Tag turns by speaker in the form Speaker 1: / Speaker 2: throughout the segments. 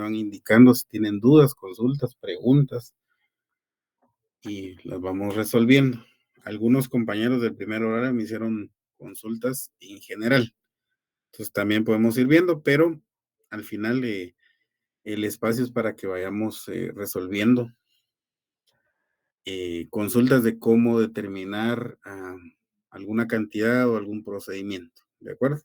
Speaker 1: van indicando si tienen dudas, consultas, preguntas y las vamos resolviendo. Algunos compañeros del primer horario me hicieron consultas en general, entonces también podemos ir viendo, pero al final el espacio es para que vayamos resolviendo consultas de cómo determinar alguna cantidad o algún procedimiento, ¿de acuerdo?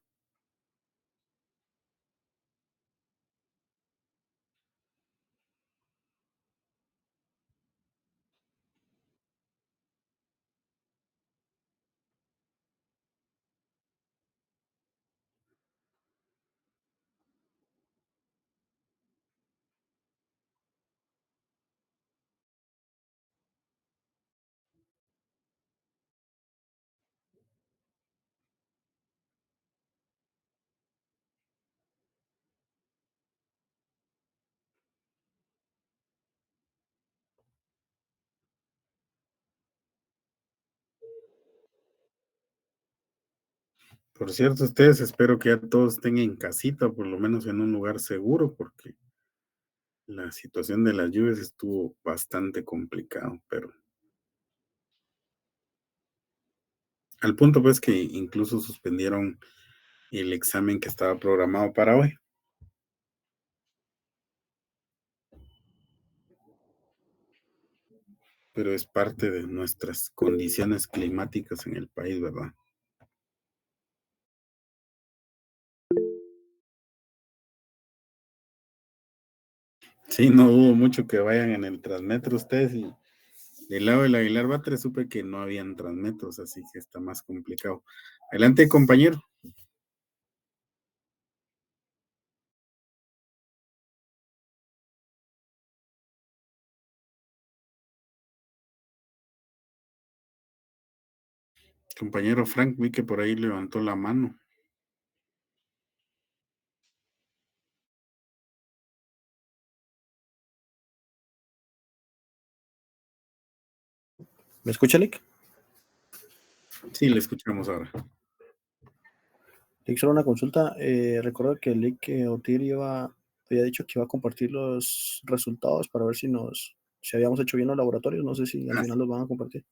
Speaker 1: Por cierto, ustedes espero que ya todos estén en casita, por lo menos en un lugar seguro, porque la situación de las lluvias estuvo bastante complicado, pero al punto pues que incluso suspendieron el examen que estaba programado para hoy, pero es parte de nuestras condiciones climáticas en el país, ¿verdad? Sí, no dudo mucho que vayan en el Transmetro ustedes y del lado del Aguilar Batres supe que no habían Transmetros, así que está más complicado. Adelante, compañero. Compañero Frank, vi que por ahí levantó la mano.
Speaker 2: ¿Me escucha, Lick?
Speaker 1: Sí, le escuchamos ahora.
Speaker 2: Lick, solo una consulta. Recuerdo que Lick Otir había dicho que iba a compartir los resultados para ver si habíamos hecho bien los laboratorios. No sé si al
Speaker 1: Ah,
Speaker 2: final los van a compartir.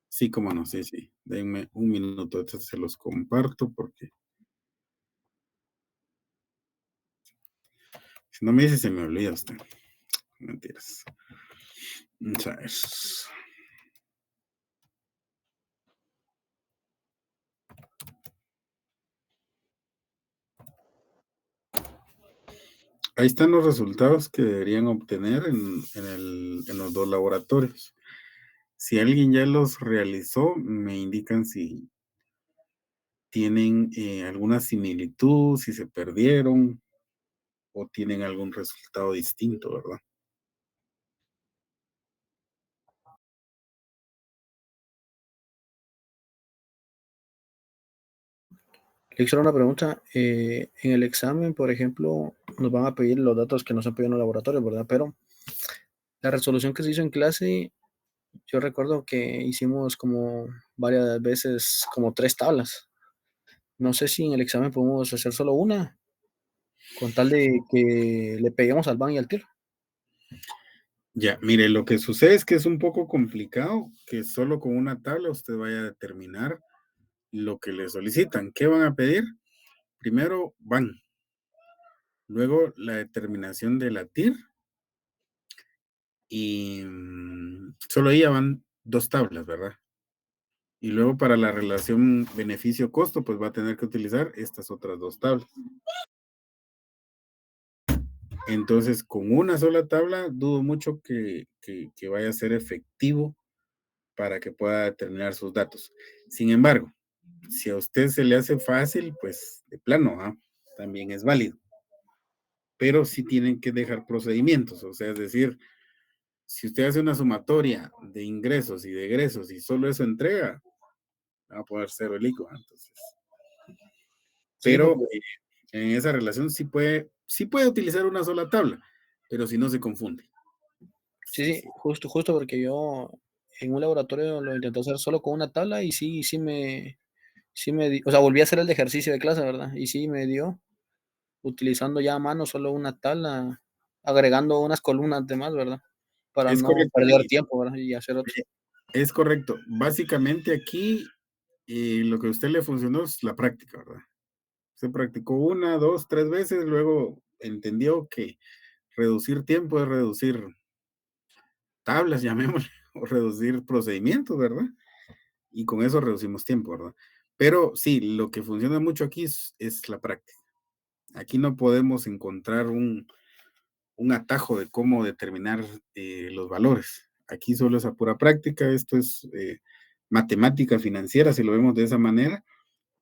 Speaker 1: sí, cómo no, sí, sí. Denme un minuto, entonces se los comparto porque si no me dice se me olvida usted. Mentiras. Vamos a ver. Ahí están los resultados que deberían obtener en los dos laboratorios. Si alguien ya los realizó, me indican si tienen alguna similitud, si se perdieron o tienen algún resultado distinto, ¿verdad?
Speaker 2: Lick, solo una pregunta. En el examen, por ejemplo, nos van a pedir los datos que nos han pedido en los laboratorios, ¿verdad? Pero la resolución que se hizo en clase, yo recuerdo que hicimos como varias veces, como 3 tablas. No sé si en el examen podemos hacer solo una, con tal de que le peguemos al van y al tiro.
Speaker 1: Ya, mire, lo que sucede es que es un poco complicado que solo con una tabla usted vaya a determinar lo que le solicitan. ¿Qué van a pedir? Primero van, luego la determinación de la TIR y solo ahí ya van 2 tablas, ¿verdad? Y luego para la relación beneficio-costo, pues va a tener que utilizar estas otras 2 tablas. Entonces, con una sola tabla, dudo mucho que vaya a ser efectivo para que pueda determinar sus datos. Sin embargo, si a usted se le hace fácil, pues de plano, también es válido. Pero sí tienen que dejar procedimientos, o sea, es decir, si usted hace una sumatoria de ingresos y de egresos y solo eso entrega, va a poner cero el ICO. Entonces,
Speaker 2: Sí,
Speaker 1: pero
Speaker 2: porque
Speaker 1: en esa relación sí puede utilizar una sola tabla, pero si no se confunde.
Speaker 2: sí,
Speaker 1: Sí,
Speaker 2: sí,
Speaker 1: sí.
Speaker 2: justo porque yo en un laboratorio lo intenté hacer solo con una tabla y sí me dio, o sea, volví a hacer el ejercicio de clase, ¿verdad? Y sí me dio, utilizando ya a mano solo una tabla. agregando unas columnas de más, ¿verdad? Para
Speaker 1: Es
Speaker 2: no
Speaker 1: correcto,
Speaker 2: perder
Speaker 1: sí,
Speaker 2: tiempo, ¿verdad? Y hacer otro.
Speaker 1: es correcto. Básicamente aquí lo que a usted le funcionó es la práctica, ¿verdad? Se practicó una, dos, tres veces, luego entendió que reducir tiempo es reducir tablas, llamémosle, o reducir procedimientos, ¿verdad? Y con eso reducimos tiempo, ¿verdad? Pero sí, lo que funciona mucho aquí es la práctica. Aquí no podemos encontrar un atajo de cómo determinar los valores. Aquí solo es a pura práctica, esto es matemática financiera, si lo vemos de esa manera,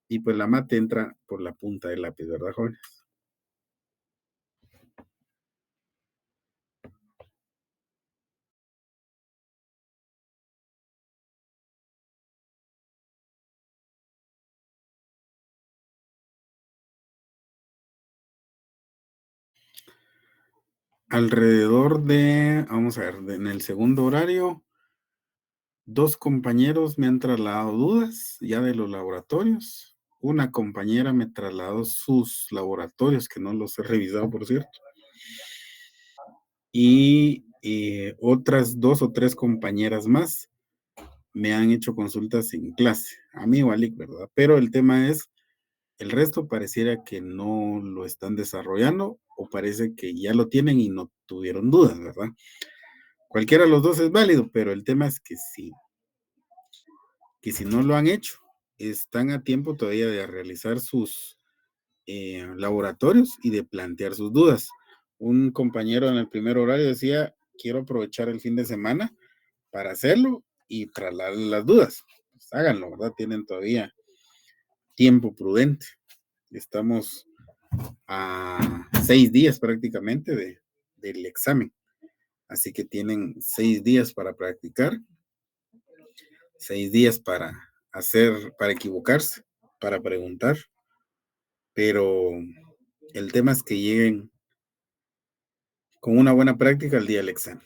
Speaker 1: y pues la mate entra por la punta del lápiz, ¿verdad, jóvenes? Alrededor de, vamos a ver, en el segundo horario, 2 compañeros me han trasladado dudas ya de los laboratorios. Una compañera me trasladó sus laboratorios, que no los he revisado, por cierto. Y otras 2 o 3 compañeras más me han hecho consultas en clase, a mí o a Lick, ¿verdad? Pero el tema es, el resto pareciera que no lo están desarrollando o parece que ya lo tienen y no tuvieron dudas, ¿verdad? Cualquiera de los dos es válido, pero el tema es que si no lo han hecho, están a tiempo todavía de realizar sus laboratorios y de plantear sus dudas. Un compañero en el primer horario decía, quiero aprovechar el fin de semana para hacerlo y trasladar las dudas. Pues háganlo, ¿verdad? Tienen todavía tiempo prudente. Estamos a 6 días prácticamente del examen. Así que tienen 6 días para practicar, 6 días para hacer, para equivocarse, para preguntar, pero el tema es que lleguen con una buena práctica el día del examen,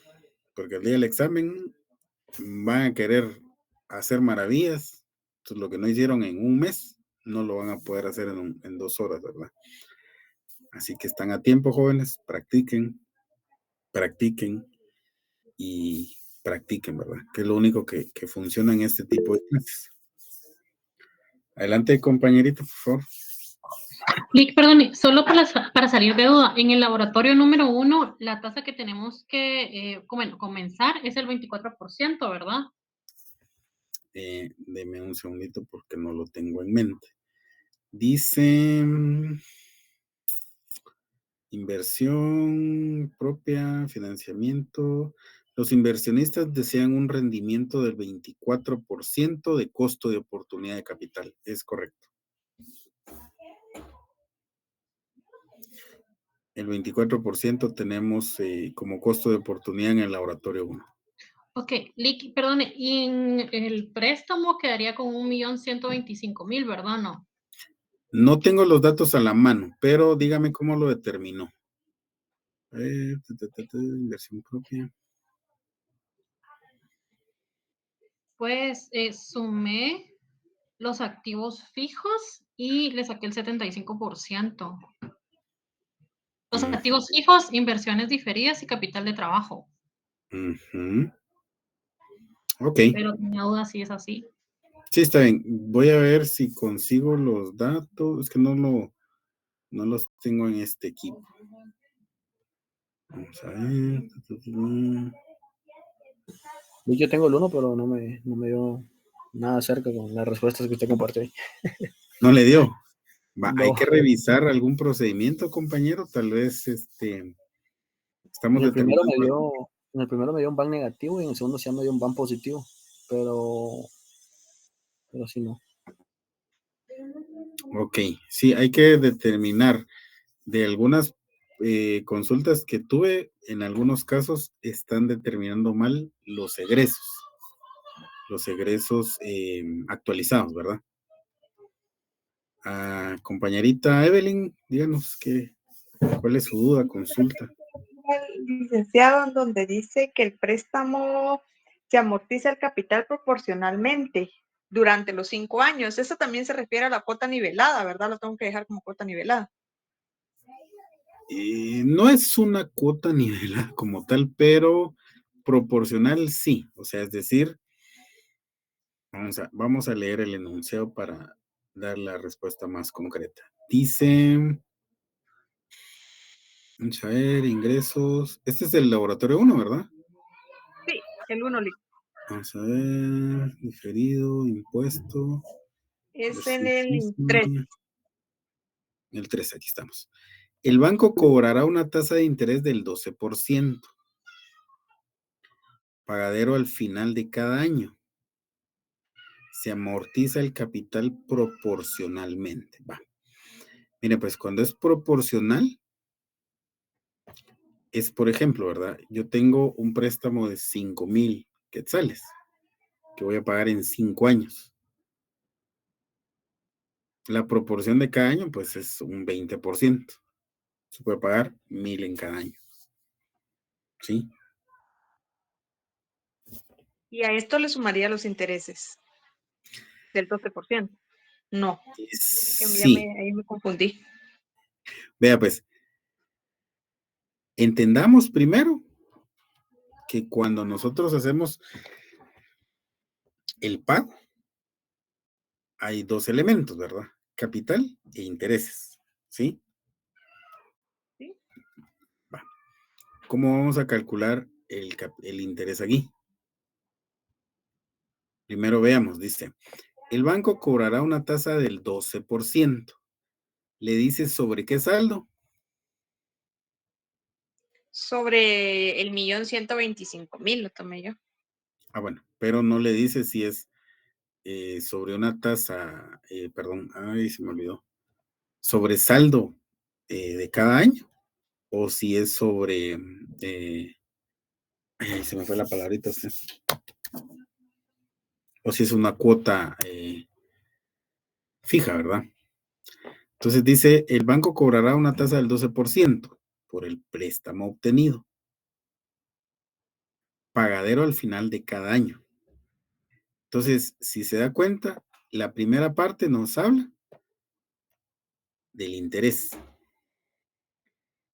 Speaker 1: porque el día del examen van a querer hacer maravillas, entonces lo que no hicieron en un mes, no lo van a poder hacer en 2 horas, ¿verdad? Así que están a tiempo, jóvenes, practiquen, practiquen y practiquen, ¿verdad? Que es lo único que funciona en este tipo de clases. Adelante, compañerito, por favor.
Speaker 3: Lick, perdón, solo para salir de duda, en el laboratorio número 1, la tasa que tenemos que comenzar es el 24%, ¿verdad?
Speaker 1: Deme un segundito porque no lo tengo en mente. Dice inversión propia, financiamiento. Los inversionistas desean un rendimiento del 24% de costo de oportunidad de capital. Es correcto. El 24% tenemos como costo de oportunidad en el laboratorio 1.
Speaker 3: Ok, Lick, perdón, y en el préstamo quedaría con 1.125.000, ¿verdad? No.
Speaker 1: No tengo los datos a la mano, pero dígame cómo lo determinó. Inversión propia.
Speaker 3: Pues sumé los activos fijos y le saqué el 75%. Los activos fijos, inversiones diferidas y capital de trabajo.
Speaker 1: Ok.
Speaker 3: Pero tenía duda si es así.
Speaker 1: Sí, está bien. Voy a ver si consigo los datos. Es que no los tengo en este equipo. Vamos a ver.
Speaker 2: Yo tengo el 1, pero no me dio nada cerca con las respuestas que usted compartió ahí.
Speaker 1: No le dio. Hay
Speaker 2: No.
Speaker 1: que revisar algún procedimiento, compañero. Tal vez
Speaker 2: En
Speaker 1: estamos
Speaker 2: el primero
Speaker 1: determinando.
Speaker 2: me dio un ban negativo y en el segundo sí me dio un ban positivo, pero sí no.
Speaker 1: Ok, sí, hay que determinar de algunas consultas que tuve, en algunos casos están determinando mal los egresos actualizados, ¿verdad? Compañerita Evelyn, díganos cuál es su duda, consulta.
Speaker 4: El licenciado, en donde dice que el préstamo se amortiza el capital proporcionalmente durante los 5 años. Eso también se refiere a la cuota nivelada, ¿verdad? Lo tengo que dejar como cuota nivelada.
Speaker 1: No es una cuota nivelada como tal, pero proporcional sí. O sea, es decir, vamos a leer el enunciado para dar la respuesta más concreta. Dice, vamos a ver, ingresos. Este es el laboratorio 1, ¿verdad?
Speaker 4: Sí, el 1
Speaker 1: Vamos a ver, diferido, impuesto.
Speaker 4: es en el
Speaker 1: ejercicio,
Speaker 4: 3.
Speaker 1: el 3, aquí estamos. El banco cobrará una tasa de interés del 12%, pagadero al final de cada año. Se amortiza el capital proporcionalmente. Va. Mire, pues cuando es proporcional, es por ejemplo, ¿verdad? Yo tengo un préstamo de 5,000 quetzales que voy a pagar en 5 años. La proporción de cada año, pues es un 20%. Se puede pagar 1,000 en cada año. ¿Sí?
Speaker 4: Y a esto le sumaría los intereses del 12%. No, que
Speaker 1: Sí.
Speaker 4: ahí me confundí.
Speaker 1: Vea, pues, entendamos primero que cuando nosotros hacemos el pago, hay 2 elementos, ¿verdad? Capital e intereses. ¿Sí?
Speaker 4: ¿Sí?
Speaker 1: Va. ¿Cómo vamos a calcular el interés aquí? Primero veamos, dice, el banco cobrará una tasa del 12%. Le dice sobre qué saldo.
Speaker 4: Sobre el 1,125,000 lo tomé yo.
Speaker 1: Ah, bueno, pero no le dice si es sobre una tasa, perdón, ay, se me olvidó, sobre saldo de cada año o si es sobre, ay, se me fue la palabrita, o si es una cuota fija, ¿verdad? Entonces dice, el banco cobrará una tasa del 12% por el préstamo obtenido, pagadero al final de cada año. Entonces, si se da cuenta, la primera parte nos habla del interés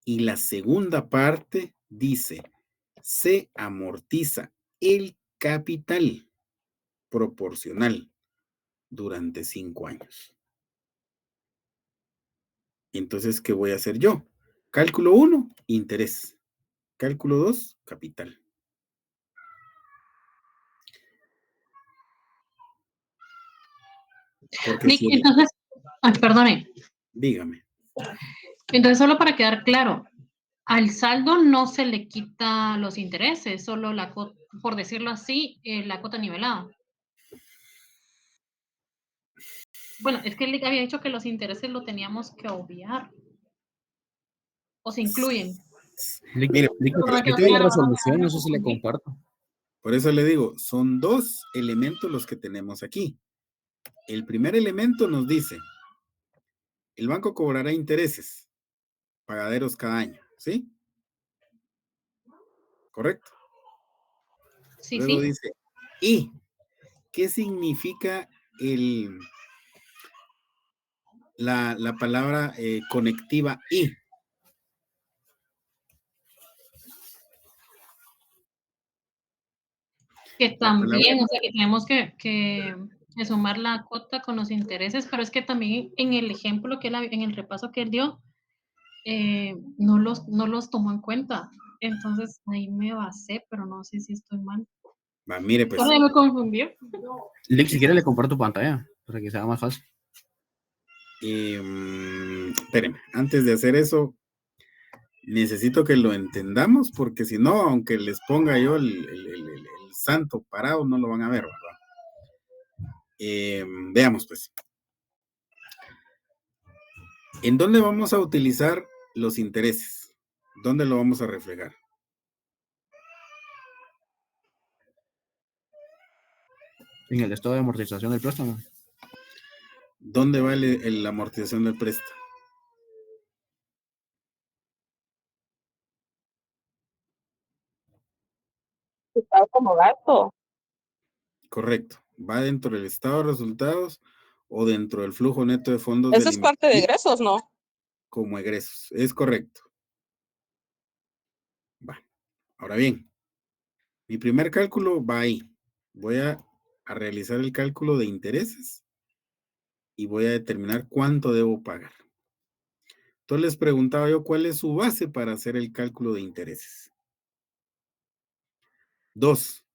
Speaker 1: y la segunda parte dice, se amortiza el capital proporcional durante 5 años. Entonces, ¿qué voy a hacer yo? Cálculo 1, interés. Cálculo 2, capital. Porque
Speaker 3: Nick,
Speaker 1: si,
Speaker 3: entonces, ay, perdone.
Speaker 1: dígame,
Speaker 3: Entonces, solo para quedar claro, al saldo no se le quita los intereses, solo la cuota, por decirlo así, la cuota nivelada. Bueno, es que él había dicho que los intereses lo teníamos que obviar. O se incluyen.
Speaker 1: mire,
Speaker 3: No me
Speaker 2: Yo
Speaker 3: quedó
Speaker 2: tengo la
Speaker 3: claro, ¿no?
Speaker 2: resolución,
Speaker 3: Me
Speaker 2: no sé si le
Speaker 3: confundí.
Speaker 2: comparto.
Speaker 1: por eso le digo, son 2 elementos los que tenemos aquí. El primer elemento nos dice, el banco cobrará intereses, pagaderos cada año, ¿sí? ¿Correcto?
Speaker 3: Sí,
Speaker 1: Luego
Speaker 3: sí.
Speaker 1: dice, ¿y qué significa la palabra conectiva y?
Speaker 3: Que
Speaker 1: La palabra,
Speaker 3: también, o sea, que tenemos que sumar la cuota con los intereses, pero es que también en el ejemplo en el repaso que él dio, no los tomó en cuenta. Entonces ahí me basé, pero no sé si estoy mal.
Speaker 1: mire pues,
Speaker 3: Ahora me confundió.
Speaker 2: Lick, si quiere le comparto pantalla para que sea más fácil.
Speaker 1: espérenme, antes de hacer eso, necesito que lo entendamos, porque si no, aunque les ponga yo el santo parado, no lo van a ver, ¿verdad? Veamos pues. ¿En dónde vamos a utilizar los intereses? ¿Dónde lo vamos a reflejar?
Speaker 2: En el estado de amortización del préstamo.
Speaker 1: ¿Dónde va la amortización del préstamo?
Speaker 4: Está como gasto.
Speaker 1: Correcto. ¿Va dentro del estado de resultados o dentro del flujo neto de fondos
Speaker 4: Eso
Speaker 1: del
Speaker 4: es parte de
Speaker 1: invertido
Speaker 4: egresos, ¿no?
Speaker 1: como egresos? Es correcto. Ahora bien, mi primer cálculo va ahí. Voy a realizar el cálculo de intereses y voy a determinar cuánto debo pagar. Entonces les preguntaba yo cuál es su base para hacer el cálculo de intereses. 2.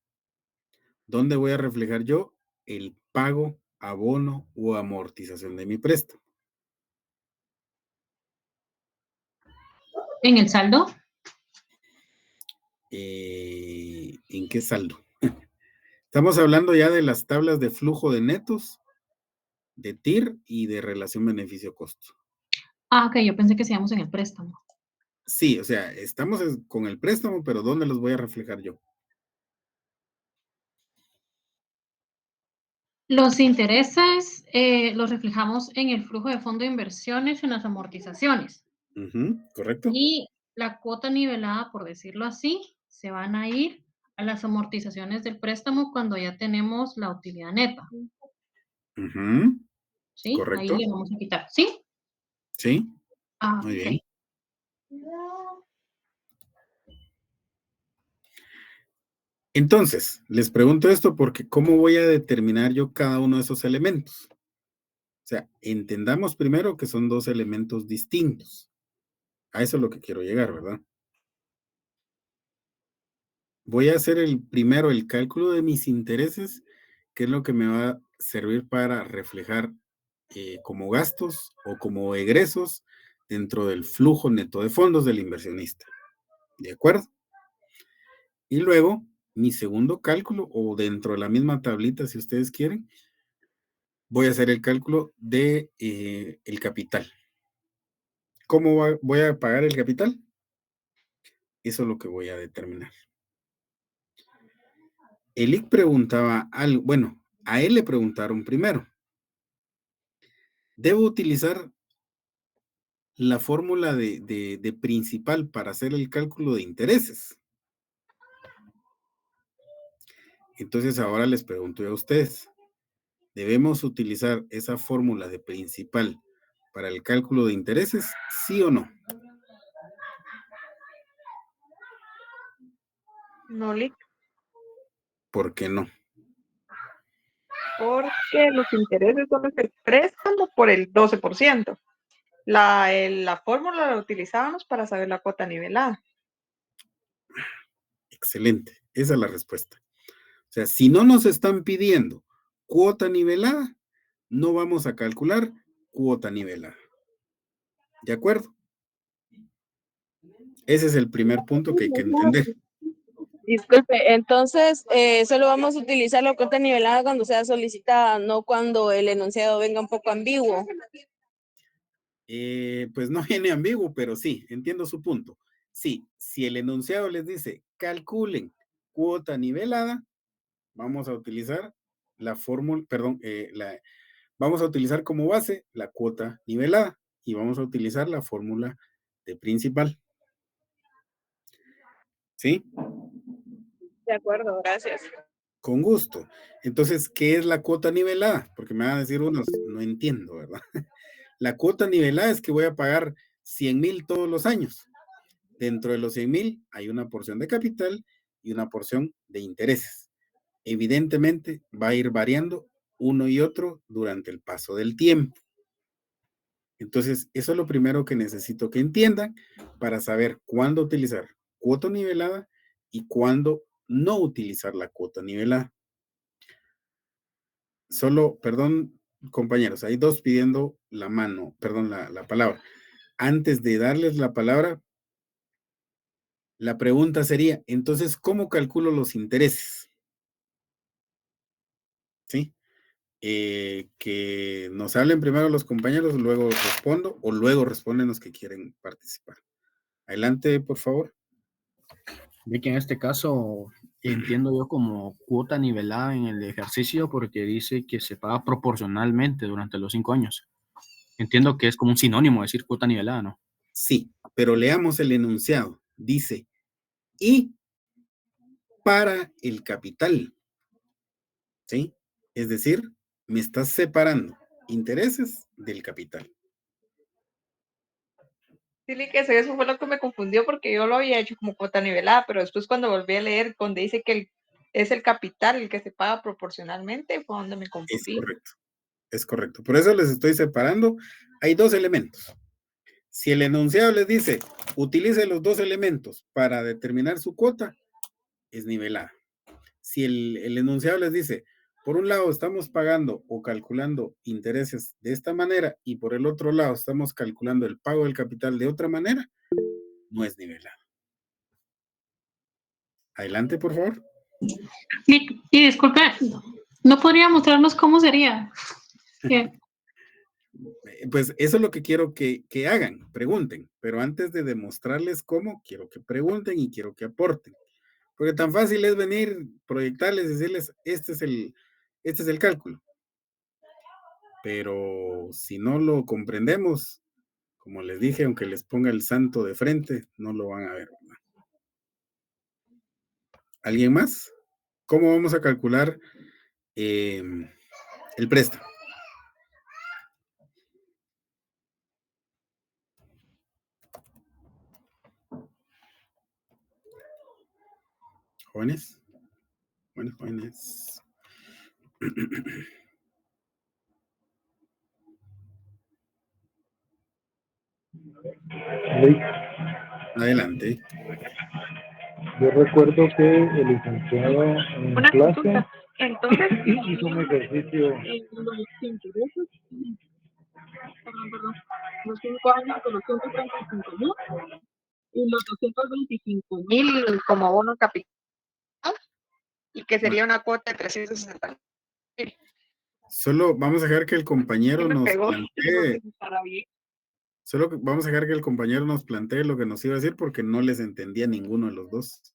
Speaker 1: ¿Dónde voy a reflejar yo el pago, abono o amortización de mi préstamo?
Speaker 3: ¿En el saldo?
Speaker 1: ¿En qué saldo? Estamos hablando ya de las tablas de flujo de netos, de TIR y de relación beneficio-costo.
Speaker 3: Ah, ok, yo pensé que seamos en el préstamo.
Speaker 1: Sí, o sea, estamos con el préstamo, pero ¿dónde los voy a reflejar yo?
Speaker 3: Los intereses los reflejamos en el flujo de fondo de inversiones y en las amortizaciones.
Speaker 1: ¿Correcto?
Speaker 3: Y la cuota nivelada, por decirlo así, se van a ir a las amortizaciones del préstamo cuando ya tenemos la utilidad neta. ¿Sí? Ahí
Speaker 1: ¿Correcto?
Speaker 3: le vamos a quitar. ¿Sí?
Speaker 1: Sí,
Speaker 3: Ah,
Speaker 1: muy
Speaker 3: ok.
Speaker 1: bien. Entonces, les pregunto esto porque ¿cómo voy a determinar yo cada uno de esos elementos? O sea, entendamos primero que son dos elementos distintos. A eso es lo que quiero llegar, ¿verdad? Voy a hacer primero el cálculo de mis intereses, que es lo que me va a servir para reflejar como gastos o como egresos dentro del flujo neto de fondos del inversionista. ¿De acuerdo? Y luego, mi segundo cálculo, o dentro de la misma tablita, si ustedes quieren, voy a hacer el cálculo de el capital. ¿Cómo voy a pagar el capital? Eso es lo que voy a determinar. Elic preguntaba algo, bueno, a él le preguntaron primero. ¿Debo utilizar la fórmula de principal para hacer el cálculo de intereses? Entonces ahora les pregunto yo a ustedes, ¿debemos utilizar esa fórmula de principal para el cálculo de intereses? ¿Sí o no?
Speaker 4: No, Lick,
Speaker 1: ¿Por qué no?
Speaker 4: porque los intereses son los que préstamo por el 12%. La fórmula la utilizábamos para saber la cuota nivelada.
Speaker 1: Excelente, esa es la respuesta. O sea, si no nos están pidiendo cuota nivelada, no vamos a calcular cuota nivelada. ¿De acuerdo? Ese es el primer punto que hay que entender.
Speaker 5: Disculpe, entonces solo vamos a utilizar la cuota nivelada cuando sea solicitada, no cuando el enunciado venga un poco ambiguo.
Speaker 1: Pues no viene ambiguo, pero sí, entiendo su punto. Sí, si el enunciado les dice calculen cuota nivelada, vamos a utilizar la fórmula, perdón, vamos a utilizar como base la cuota nivelada y vamos a utilizar la fórmula de principal. ¿Sí?
Speaker 5: De acuerdo, gracias.
Speaker 1: Con gusto. Entonces, ¿qué es la cuota nivelada? Porque me van a decir unos, no entiendo, ¿verdad? La cuota nivelada es que voy a pagar 100,000 todos los años. Dentro de los 100,000 hay una porción de capital y una porción de intereses. Evidentemente va a ir variando uno y otro durante el paso del tiempo. Entonces, eso es lo primero que necesito que entiendan para saber cuándo utilizar cuota nivelada y cuándo no utilizar la cuota nivelada. Solo, perdón, compañeros, hay dos pidiendo la mano, perdón, la palabra. Antes de darles la palabra, la pregunta sería, entonces, ¿cómo calculo los intereses? ¿Sí? Que nos hablen primero los compañeros, luego respondo, o luego responden los que quieren participar. Adelante, por favor.
Speaker 2: Ve que en este caso entiendo yo como cuota nivelada en el ejercicio porque dice que se paga proporcionalmente durante los 5 años. Entiendo que es como un sinónimo decir cuota nivelada, ¿no?
Speaker 1: Sí, pero leamos el enunciado. Dice, y para el capital, ¿sí? Es decir, me estás separando intereses del capital.
Speaker 4: Dile que eso fue lo que me confundió porque yo lo había hecho como cuota nivelada, pero después cuando volví a leer donde dice que es el capital el que se paga proporcionalmente, fue donde me
Speaker 1: Es
Speaker 4: confundí.
Speaker 1: correcto, es correcto. Por eso les estoy separando. Hay dos elementos. Si el enunciado les dice, utilice los dos elementos para determinar su cuota, es nivelada. Si el enunciado les dice, por un lado estamos pagando o calculando intereses de esta manera y por el otro lado estamos calculando el pago del capital de otra manera, no es nivelado. Adelante, por favor.
Speaker 3: Y disculpe, ¿no podría mostrarnos cómo sería?
Speaker 1: Pues eso es lo que quiero que hagan, pregunten, pero antes de demostrarles cómo, quiero que pregunten y quiero que aporten. Porque tan fácil es venir, proyectarles, decirles, este es el cálculo. Pero si no lo comprendemos, como les dije, aunque les ponga el santo de frente, no lo van a ver, ¿verdad? ¿Alguien más? ¿Cómo vamos a calcular el préstamo? ¿Jóvenes? Bueno, jóvenes. Adelante.
Speaker 6: Yo recuerdo que el licenciado en
Speaker 4: Una
Speaker 6: clase
Speaker 4: consulta. Entonces,
Speaker 6: hizo un ejercicio.
Speaker 5: Los intereses, perdón, los 5 años de los 135,000 y los 225,000
Speaker 4: como bono capital, y que
Speaker 1: Ah,
Speaker 4: sería una cuota de 360.
Speaker 1: solo vamos a dejar que el
Speaker 4: Sí
Speaker 1: compañero
Speaker 4: me
Speaker 1: nos
Speaker 4: pegó, no
Speaker 1: plantee,
Speaker 4: sé si estará bien.
Speaker 1: vamos a dejar que el compañero nos plantee lo que nos iba a decir porque no les entendía ninguno de los dos.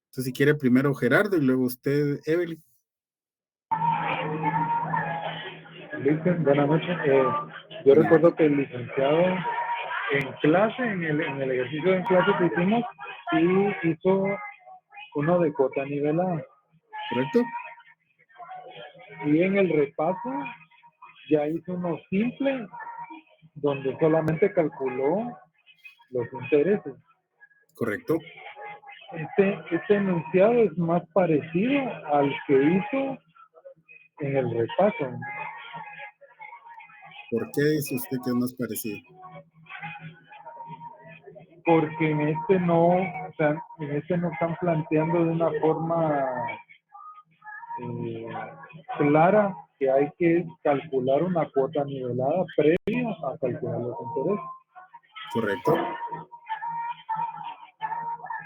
Speaker 1: Entonces, si quiere primero Gerardo y luego usted, Evelyn.
Speaker 6: ¿Viste? Buenas noches. Yo recuerdo que el licenciado en clase, en el ejercicio en clase que hicimos, sí hizo uno de cuota nivelada.
Speaker 1: ¿Correcto?
Speaker 6: Y en el repaso ya hizo uno simple, donde solamente calculó los intereses.
Speaker 1: Correcto.
Speaker 6: Este enunciado es más parecido al que hizo en el repaso,
Speaker 1: ¿Por qué dice usted que es más parecido?
Speaker 6: porque en este no, o sea, en este no están planteando de una forma clara que hay que calcular una cuota nivelada previa a calcular los intereses.
Speaker 1: Correcto.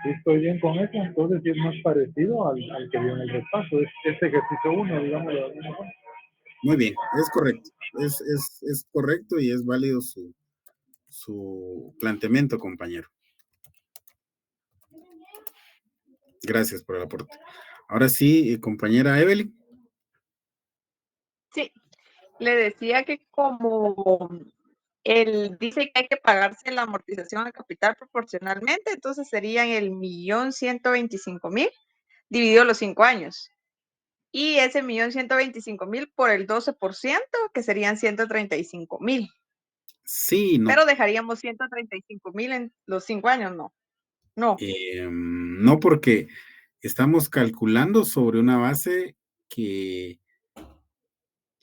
Speaker 6: Si estoy bien con eso, entonces sí es más parecido al que viene en el repaso, es este ejercicio 1, digamos de alguna forma.
Speaker 1: Muy bien, es correcto. Es correcto y es válido su planteamiento, compañero. Gracias por el aporte. Ahora sí, compañera Evelyn.
Speaker 4: Sí, le decía que como él dice que hay que pagarse la amortización al capital proporcionalmente, entonces serían el 1.125.000 dividido los 5 años. Y ese 1.125.000 por el 12%, que serían 135.000.
Speaker 1: Sí, no.
Speaker 4: Pero dejaríamos 135.000 en los 5 años, ¿no? No.
Speaker 1: No, porque estamos calculando sobre una base que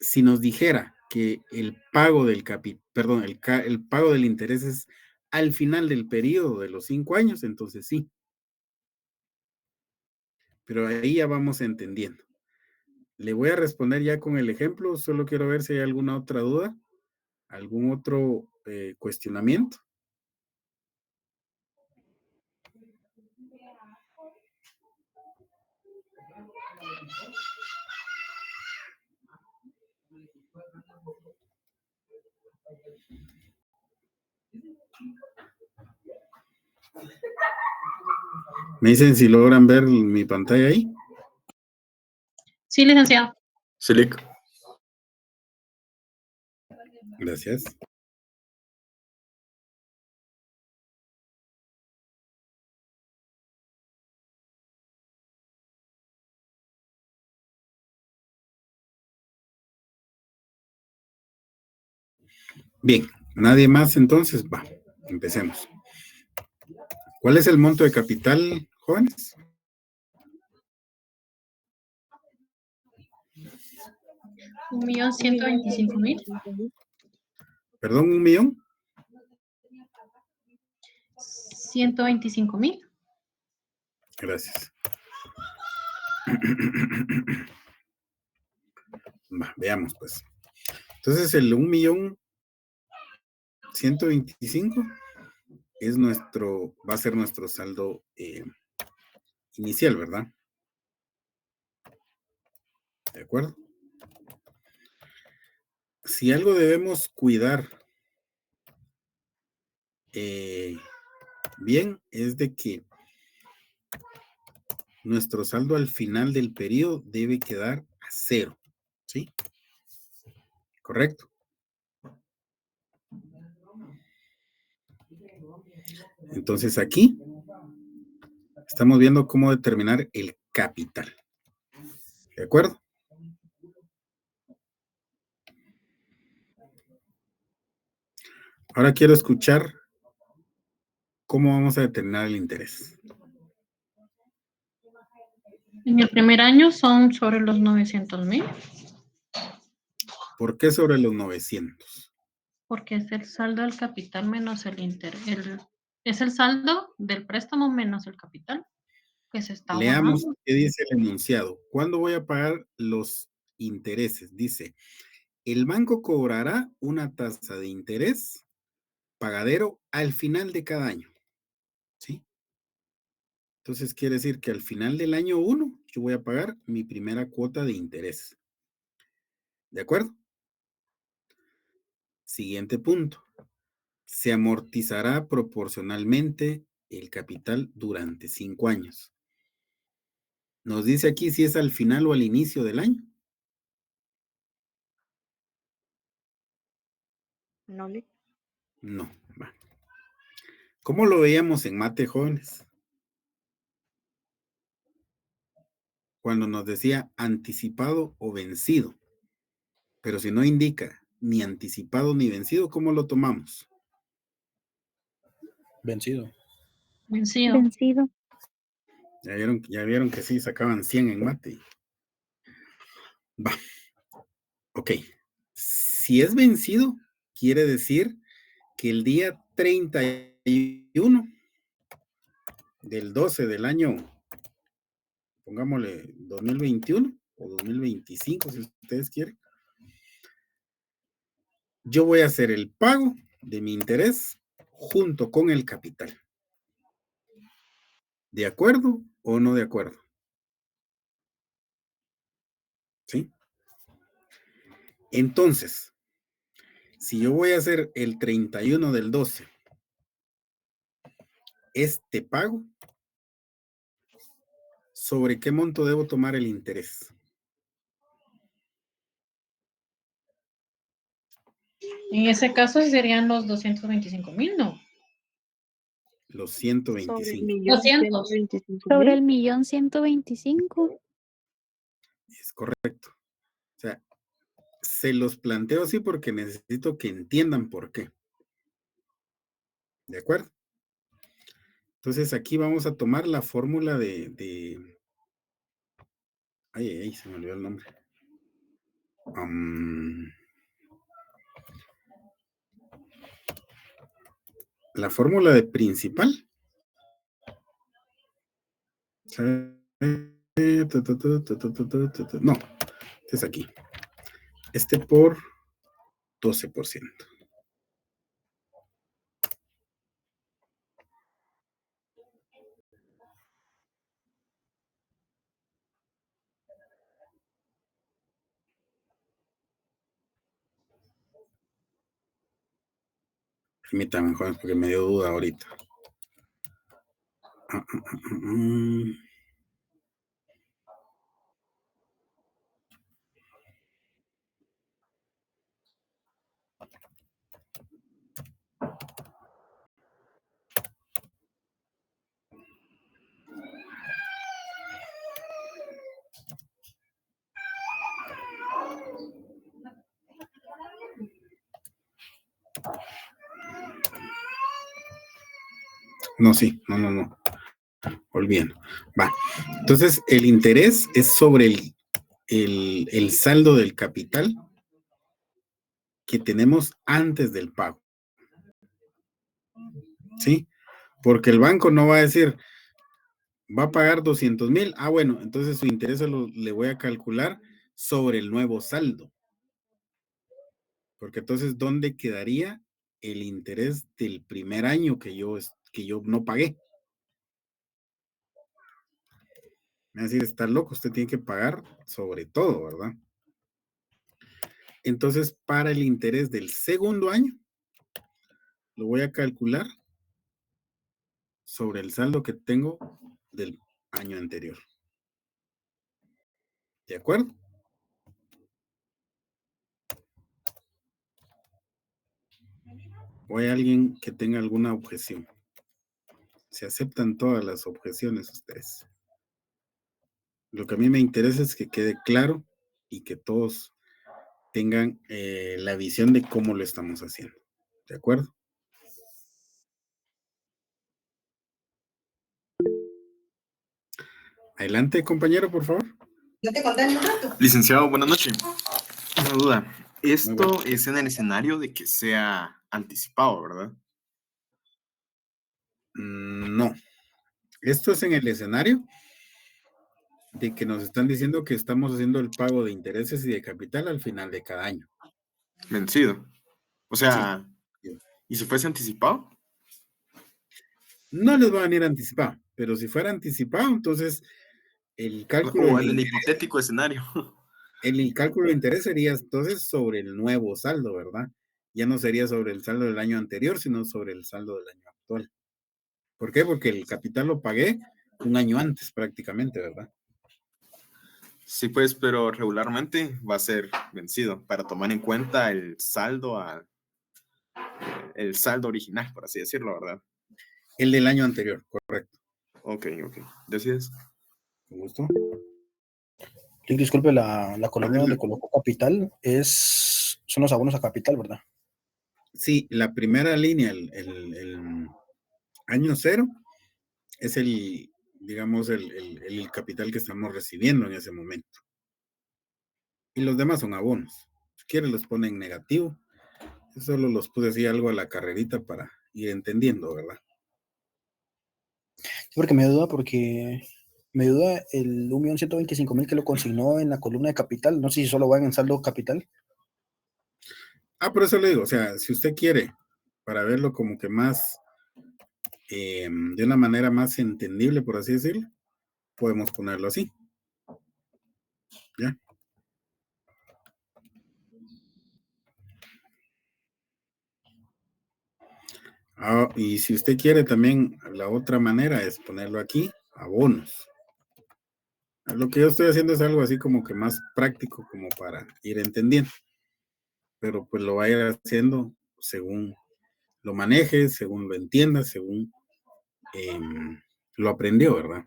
Speaker 1: si nos dijera que el pago del perdón, el pago del interés es al final del periodo de los 5 años, entonces sí. Pero ahí ya vamos entendiendo. Le voy a responder ya con el ejemplo, solo quiero ver si hay alguna otra duda, algún otro cuestionamiento. Me dicen si logran ver mi pantalla ahí.
Speaker 3: Sí, licenciado.
Speaker 1: Silic. Gracias. Bien, nadie más entonces, va, empecemos. ¿Cuál es el monto de capital, jóvenes?
Speaker 3: $1.125.000.
Speaker 1: Perdón, ¿1 millón?
Speaker 3: 125.000.
Speaker 1: Gracias. Va, veamos, pues. Entonces, el 1.125.000 va a ser nuestro saldo inicial, ¿verdad? ¿De acuerdo? Si algo debemos cuidar bien, es de que nuestro saldo al final del periodo debe quedar a 0, ¿sí? ¿Correcto? Entonces aquí estamos viendo cómo determinar el capital. ¿De acuerdo? Ahora quiero escuchar cómo vamos a determinar el interés.
Speaker 3: En el primer año son sobre los 900.000,
Speaker 1: ¿Por qué sobre los 900?
Speaker 3: porque es el saldo del capital menos el interés. Es el saldo del préstamo menos el capital que se está
Speaker 1: Leamos
Speaker 3: abonando.
Speaker 1: qué dice el enunciado. ¿Cuándo voy a pagar los intereses? Dice, el banco cobrará una tasa de interés pagadero al final de cada año. ¿Sí? Entonces quiere decir que al final del año 1 yo voy a pagar mi primera cuota de interés. ¿De acuerdo? Siguiente punto. Se amortizará proporcionalmente el capital durante 5 años. Nos dice aquí si es al final o al inicio del año.
Speaker 4: No le.
Speaker 1: No, va. ¿Cómo lo veíamos en mate, jóvenes? Cuando nos decía anticipado o vencido. Pero si no indica ni anticipado ni vencido, ¿cómo lo tomamos?
Speaker 2: Vencido.
Speaker 3: Vencido.
Speaker 1: Ya vieron que sí, sacaban 100 en mate. Va. Ok. Si es vencido, quiere decir que el día 31 del 12 del año, pongámosle 2021 o 2025, si ustedes quieren, yo voy a hacer el pago de mi interés junto con el capital. ¿De acuerdo o no de acuerdo? ¿Sí? Entonces, si yo voy a hacer el 31 del 12, este pago, ¿sobre qué monto debo tomar el interés?
Speaker 3: En ese caso serían los 225.000, ¿no?
Speaker 1: Los
Speaker 4: Sobre el
Speaker 1: 125.
Speaker 4: millón
Speaker 3: 200.
Speaker 4: 125
Speaker 7: Sobre
Speaker 4: mil.
Speaker 7: el 1.125.000.
Speaker 1: Es correcto. O sea, se los planteo así porque necesito que entiendan por qué. ¿De acuerdo? Entonces aquí vamos a tomar la fórmula ay, se me olvidó el nombre. La fórmula de principal. No, es aquí. Este por 12%. Permítanme, jóvenes, porque me dio duda ahorita. No, sí, no. Olvídalo. Va. Entonces, el interés es sobre el saldo del capital que tenemos antes del pago. ¿Sí? Porque el banco no va a decir, va a pagar 200,000. Ah, bueno, entonces su interés le voy a calcular sobre el nuevo saldo. Porque entonces, ¿dónde quedaría el interés del primer año que yo no pagué? Me va a decir, está loco, usted tiene que pagar sobre todo, ¿verdad? Entonces, para el interés del segundo año, lo voy a calcular sobre el saldo que tengo del año anterior. ¿De acuerdo? ¿O hay alguien que tenga alguna objeción? Se aceptan todas las objeciones ustedes. Lo que a mí me interesa es que quede claro y que todos tengan la visión de cómo lo estamos haciendo. ¿De acuerdo? Adelante, compañero, por favor.
Speaker 8: Licenciado, buenas noches. Una duda.
Speaker 1: Muy
Speaker 8: Esto
Speaker 1: bueno.
Speaker 8: es en el escenario de que sea anticipado, ¿verdad?
Speaker 1: No. Esto es en el escenario de que nos están diciendo que estamos haciendo el pago de intereses y de capital al final de cada año.
Speaker 8: Vencido. O sea,
Speaker 1: Sí.
Speaker 8: ¿y si fuese anticipado?
Speaker 1: No les va a venir anticipado, pero si fuera anticipado, entonces el cálculo
Speaker 8: O
Speaker 1: del
Speaker 8: en el
Speaker 1: interés,
Speaker 8: hipotético escenario.
Speaker 1: el cálculo de interés sería entonces sobre el nuevo saldo, ¿verdad? Ya no sería sobre el saldo del año anterior, sino sobre el saldo del año actual. ¿Por qué? Porque el capital lo pagué un año antes prácticamente, ¿verdad?
Speaker 8: Sí, pues, pero regularmente va a ser vencido para tomar en cuenta el saldo original, por así decirlo, ¿verdad?
Speaker 1: El del año anterior, correcto.
Speaker 8: Ok. Decides.
Speaker 1: Con gusto.
Speaker 2: Sí, disculpe, la columna donde coloco capital son los abonos a capital, ¿verdad?
Speaker 1: Sí, la primera línea, el año cero, es digamos, el capital que estamos recibiendo en ese momento. Y los demás son abonos. Si quieren los ponen negativo. Yo solo los puse así algo a la carrerita para ir entendiendo, ¿verdad?
Speaker 2: Sí, porque me duda el 1.125.000 que lo consignó en la columna de capital. No sé si solo van en saldo capital.
Speaker 1: Ah, por eso le digo, o sea, si usted quiere, para verlo como que más, de una manera más entendible, por así decirlo, podemos ponerlo así. ¿Ya? Ah, y si usted quiere también, la otra manera es ponerlo aquí, abonos. Lo que yo estoy haciendo es algo así como que más práctico, como para ir entendiendo. Pero pues lo va a ir haciendo según lo maneje, según lo entienda, según lo aprendió, ¿verdad?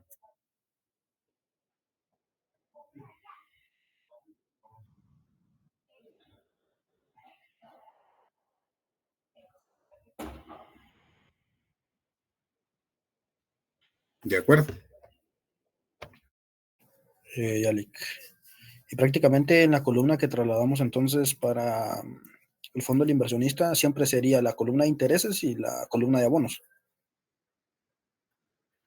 Speaker 1: ¿De acuerdo?
Speaker 2: Yalik. Y prácticamente en la columna que trasladamos entonces para el fondo del inversionista siempre sería la columna de intereses y la columna de abonos.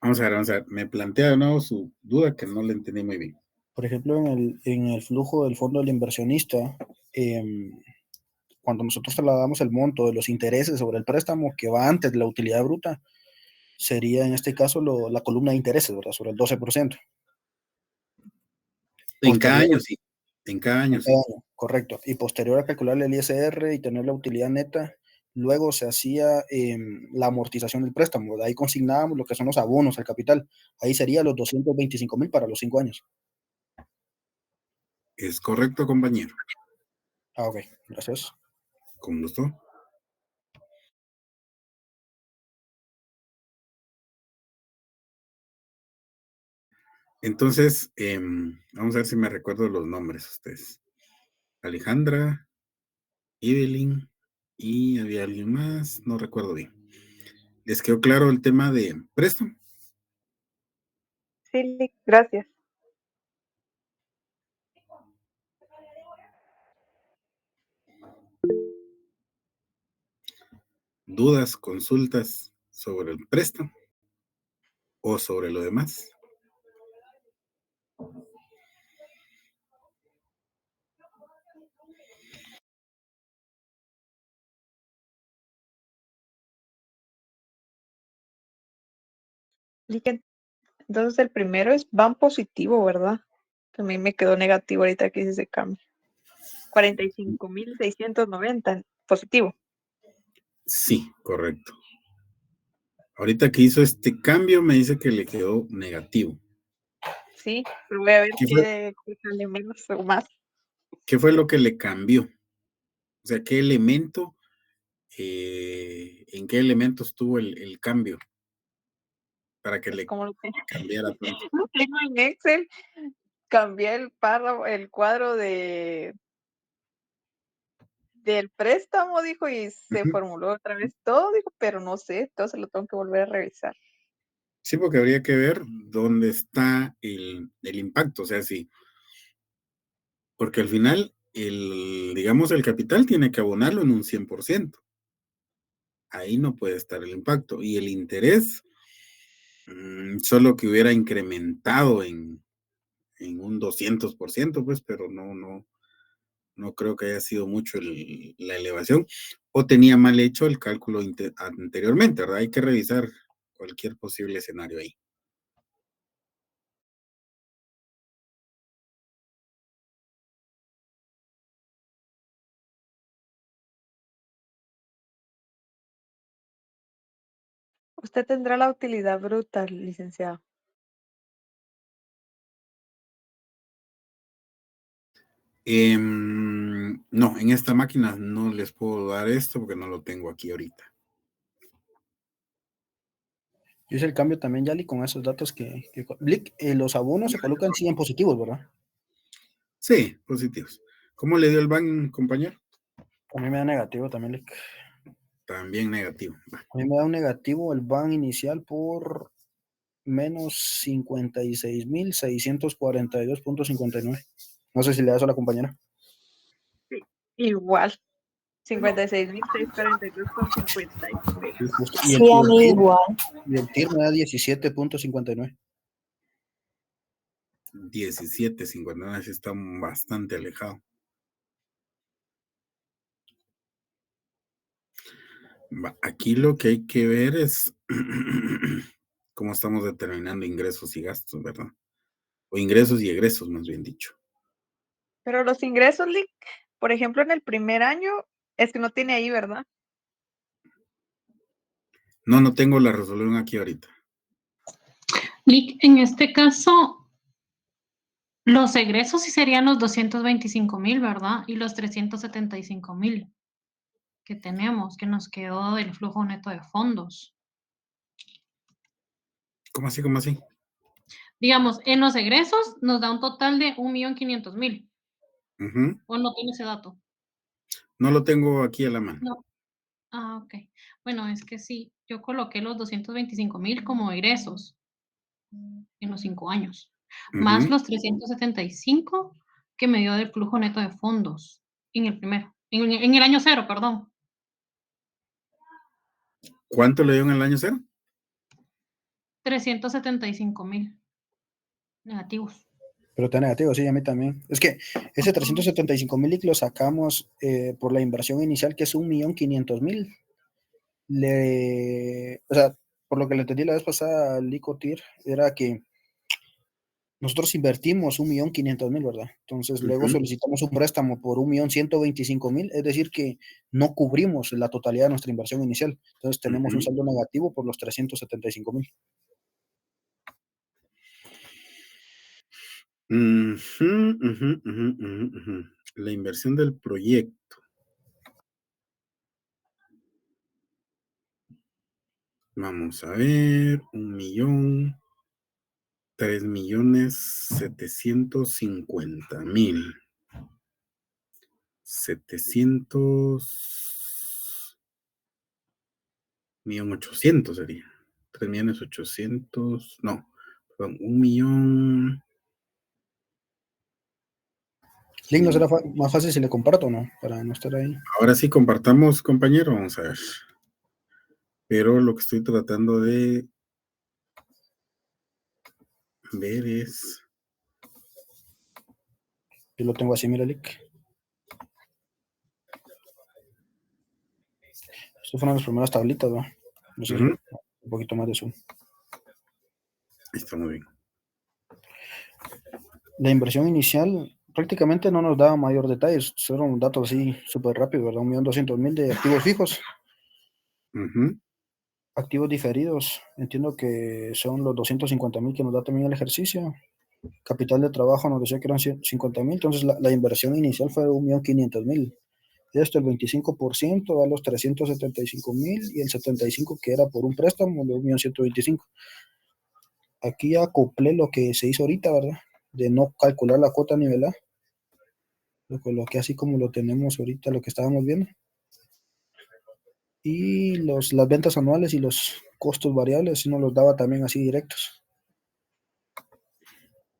Speaker 1: Vamos a ver. Me plantea de nuevo su duda que no le entendí muy bien.
Speaker 2: Por ejemplo, en el flujo del fondo del inversionista, cuando nosotros trasladamos el monto de los intereses sobre el préstamo que va antes de la utilidad bruta, sería en este caso la columna de intereses, ¿verdad? Sobre el 12%.
Speaker 1: En cada
Speaker 2: Posterior,
Speaker 1: año sí. En cada año sí.
Speaker 2: correcto. Y posterior a calcularle el ISR y tener la utilidad neta, luego se hacía la amortización del préstamo. De ahí consignábamos lo que son los abonos al capital. Ahí sería los 225.000 para los 5 años.
Speaker 1: Es correcto, compañero.
Speaker 2: Ah, ok. Gracias.
Speaker 1: Con gusto. Entonces, vamos a ver si me recuerdo los nombres ustedes. Alejandra, Evelyn, y había alguien más, no recuerdo bien. ¿Les quedó claro el tema de préstamo?
Speaker 4: Sí, Lick, gracias.
Speaker 1: ¿Dudas, consultas sobre el préstamo o sobre lo demás?
Speaker 4: Lick, entonces el primero es van positivo, ¿verdad? También me quedó negativo ahorita que hice ese cambio. 45,690 positivo.
Speaker 1: Sí, correcto. Ahorita que hizo este cambio me dice que le quedó negativo.
Speaker 4: Sí, pero voy a ver
Speaker 1: ¿Qué
Speaker 4: si
Speaker 1: fue,
Speaker 4: sale menos o más.
Speaker 1: qué fue lo que le cambió? O sea, ¿qué elemento, en qué elementos tuvo el cambio para que
Speaker 4: Es
Speaker 1: le
Speaker 4: como
Speaker 1: cambiara tanto?
Speaker 4: lo tengo en Excel. Cambié el párrafo, el cuadro del préstamo, dijo, y se
Speaker 1: Ujú.
Speaker 4: formuló otra vez todo, dijo, pero no sé, entonces lo tengo que volver a revisar.
Speaker 1: Sí, porque habría que ver dónde está el impacto, o sea, sí, porque al final, digamos, el capital tiene que abonarlo en un 100%. Ahí no puede estar el impacto. Y el interés, solo que hubiera incrementado en un 200%, pues, pero no creo que haya sido mucho la elevación. O tenía mal hecho el cálculo anteriormente, ¿verdad? Hay que revisar cualquier posible escenario ahí.
Speaker 4: Usted tendrá la utilidad bruta, licenciado.
Speaker 1: No, en esta máquina no les puedo dar esto porque no lo tengo aquí ahorita.
Speaker 2: Yo hice el cambio también, Yali, con esos datos Lick, los abonos se colocan sí en positivos, ¿verdad?
Speaker 1: Sí, positivos. ¿Cómo le dio el ban, compañero?
Speaker 2: A mí me da negativo también, Lick.
Speaker 1: También negativo. Va.
Speaker 2: A mí me da un negativo el ban inicial por menos 56,642,59. No sé si le das a la compañera.
Speaker 4: Sí, igual. 56,642,59.
Speaker 2: Sí, justo. Y
Speaker 5: Sí, a mí igual.
Speaker 2: el TIR me da 17,59.
Speaker 1: 17.59, sí está bastante alejado. Va, aquí lo que hay que ver es cómo estamos determinando ingresos y gastos, ¿verdad? O ingresos y egresos, más bien dicho.
Speaker 4: Pero los ingresos, Lick, por ejemplo, en el primer año, es que no tiene ahí, ¿verdad?
Speaker 1: No tengo la resolución aquí ahorita.
Speaker 3: Lick, en este caso, los egresos sí serían los 225,000, ¿verdad? Y los 375,000 que tenemos, que nos quedó del flujo neto de fondos.
Speaker 1: ¿Cómo así, cómo así?
Speaker 3: Digamos, en los egresos nos da un total de 1,500,000.
Speaker 1: Ujú.
Speaker 3: ¿O no tiene ese dato?
Speaker 1: No lo tengo aquí a la mano.
Speaker 3: No. Ah, ok. Bueno, es que sí, yo coloqué los 225,000 como egresos en los 5 años, más
Speaker 1: Ujú.
Speaker 3: los 375 que me dio del flujo neto de fondos en el primero, en el año cero, perdón.
Speaker 1: ¿Cuánto le dio en el año cero?
Speaker 3: 375,000 negativos.
Speaker 2: Pero está negativo, sí, a mí también. Es que ese 375,000 lo sacamos por la inversión inicial, que es 1,500,000. O sea, por lo que le entendí la vez pasada al Licotir, era que nosotros invertimos 1,500,000, ¿verdad? Entonces luego
Speaker 1: Ujú,
Speaker 2: solicitamos un préstamo por 1,125,000, es decir, que no cubrimos la totalidad de nuestra inversión inicial. Entonces tenemos un
Speaker 1: ujú.
Speaker 2: saldo negativo por los 375,000.
Speaker 1: Ujú, ujú, ujú, ujú, ujú. La inversión del proyecto. Vamos a ver, 1,000,000, 3,750,000. 700. 1.800.000 sería. 3.800.000, no, perdón, 1.000.000.
Speaker 2: Link, ¿no será más fácil si le comparto o no? Para no estar ahí.
Speaker 1: Ahora sí compartamos, compañero, vamos a ver. Pero lo que estoy tratando de ver es...
Speaker 2: Yo lo tengo así, mira, Link. Estas fueron las primeras tablitas, ¿no? No sé, un poquito más de zoom.
Speaker 1: Está muy bien.
Speaker 2: La inversión inicial prácticamente no nos da mayor detalles, fueron datos así súper rápidos, ¿verdad? 1.200.000 de activos fijos. Activos diferidos, entiendo que son los 250.000 que nos da también el ejercicio. Capital de trabajo nos decía que eran 50.000, entonces la inversión inicial fue 1.500.000. Esto, el 25% da los 375.000 y el 75% que era por un préstamo de 1.125.000. Aquí ya acoplé lo que se hizo ahorita, ¿verdad? De no calcular la cuota nivelada. Lo coloqué así como lo tenemos ahorita, lo que estábamos viendo. Y las ventas anuales y los costos variables nos los daba también así directos.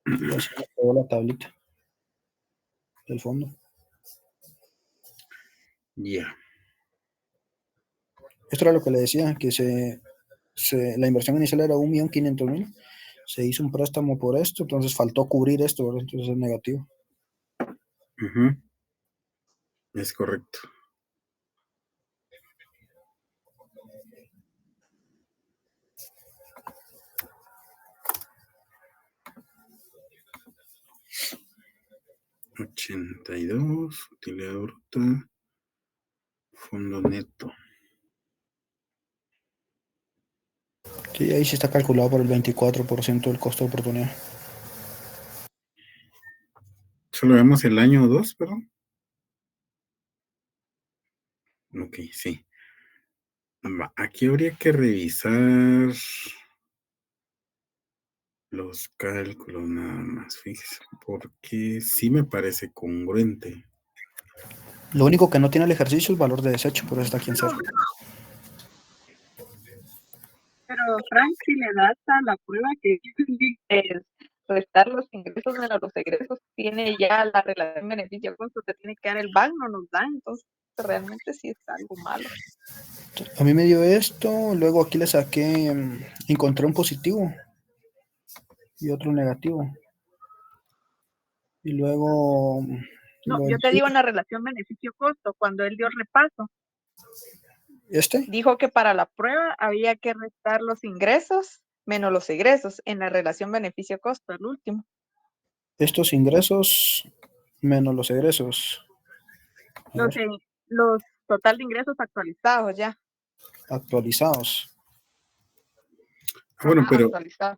Speaker 2: Y así me quedó la tablita del fondo.
Speaker 1: Ya.
Speaker 2: Esto era lo que le decía, que la inversión inicial era 1.500.000. Se hizo un préstamo por esto, entonces faltó cubrir esto, ¿verdad? Entonces es negativo.
Speaker 1: Es correcto. $82, utilidad bruta, fondo neto.
Speaker 2: Sí, ahí sí está calculado por el 24% del costo de oportunidad.
Speaker 1: Solo vemos el año 2, perdón. Ok, sí. Aquí habría que revisar los cálculos nada más, fíjese, porque sí me parece congruente.
Speaker 2: Lo único que no tiene el ejercicio es el valor de desecho, por eso está aquí en cero.
Speaker 4: Pero Frank, si le das a la prueba que es restar los ingresos menos los egresos, tiene ya la relación beneficio-costo, te tiene que dar el banco, no nos dan, entonces realmente sí está algo malo.
Speaker 2: A mí me dio esto, luego aquí le saqué, encontré un positivo y otro negativo. Y luego...
Speaker 4: No, yo te digo en la relación beneficio-costo, cuando él dio repaso. Dijo que para la prueba había que restar los ingresos menos los egresos en la relación beneficio-costo, el último.
Speaker 2: Estos ingresos menos los egresos.
Speaker 4: Los total de ingresos actualizados ya.
Speaker 2: Actualizados.
Speaker 1: Bueno, pero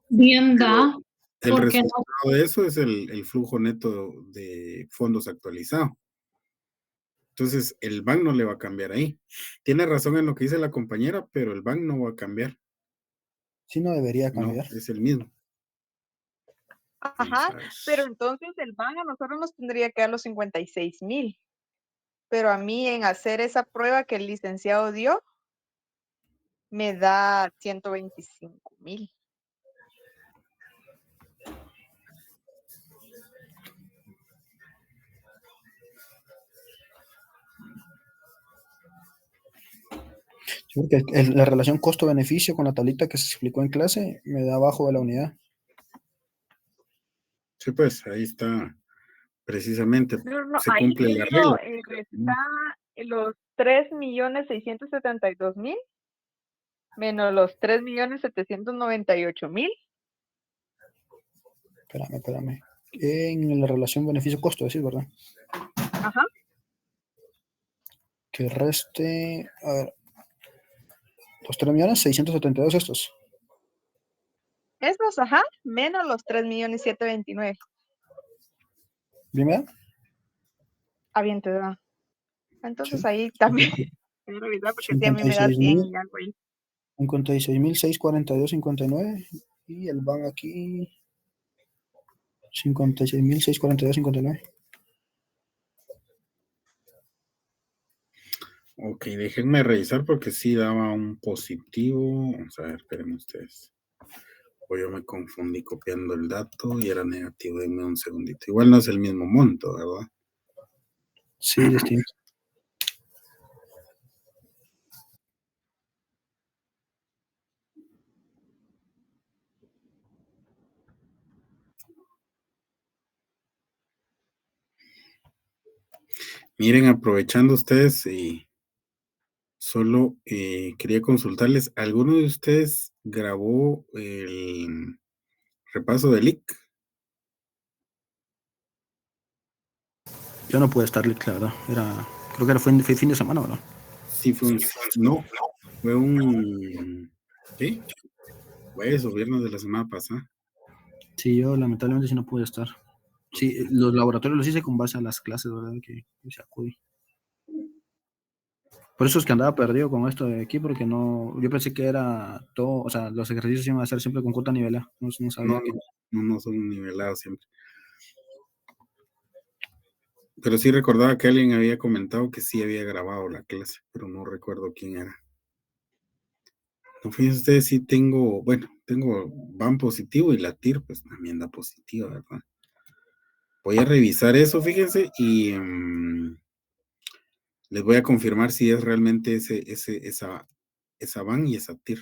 Speaker 3: bien da.
Speaker 1: El resultado de eso es el flujo neto de fondos actualizado. Entonces, el BAN no le va a cambiar ahí. Tiene razón en lo que dice la compañera, pero el BAN no va a cambiar.
Speaker 2: Sí, no debería cambiar.
Speaker 1: No, es el mismo.
Speaker 4: Ajá, pero entonces el BAN a nosotros nos tendría que dar los 56.000. Pero a mí en hacer esa prueba que el licenciado dio, me da 125.000.
Speaker 2: Porque la relación costo-beneficio con la tablita que se explicó en clase me da abajo de la unidad.
Speaker 1: Sí, pues ahí está precisamente.
Speaker 4: No,
Speaker 1: se
Speaker 4: ahí
Speaker 1: cumple la regla.
Speaker 4: está los 3.672.000 menos los 3.798.000.
Speaker 2: Espérame. En la relación beneficio-costo, decís, ¿verdad?
Speaker 4: Ajá.
Speaker 2: Que reste, a ver, los 3.672.000 estos.
Speaker 4: Estos, ajá, menos los 3.729.000.
Speaker 2: ¿Bien me da?
Speaker 4: Ah, bien te da. Entonces sí. Ahí también voy a revisar porque sí, a mí me da 100 y algo ahí.
Speaker 2: 56.642.59 y el van aquí 56.642.59.
Speaker 1: Ok, Ok, déjenme revisar porque sí daba un positivo. Vamos a ver, esperen ustedes. O yo me confundí copiando el dato y era negativo. Denme un segundito. Igual no es el mismo monto, ¿verdad?
Speaker 2: Sí, distinto.
Speaker 1: Miren, aprovechando ustedes, solo quería consultarles, ¿alguno de ustedes grabó el repaso del IC?
Speaker 2: Yo no pude estar, la verdad. Creo que fue fin de semana, ¿verdad?
Speaker 1: Sí, no, fue un, ¿qué? Jueves o viernes de la semana pasada.
Speaker 2: Sí, yo lamentablemente sí no pude estar. Sí, los laboratorios los hice con base a las clases, ¿verdad? Que se acudí. Por eso es que andaba perdido con esto de aquí, porque no, yo pensé que era todo, o sea, los ejercicios iban a ser siempre con cuota nivelada. No sabía que.
Speaker 1: No son nivelados siempre. Pero sí recordaba que alguien había comentado que sí había grabado la clase, pero no recuerdo quién era. No, fíjense ustedes, sí tengo BAN positivo y la TIR pues también da positiva, ¿verdad? Voy a revisar eso, fíjense, y les voy a confirmar si es realmente esa BAN y esa TIR.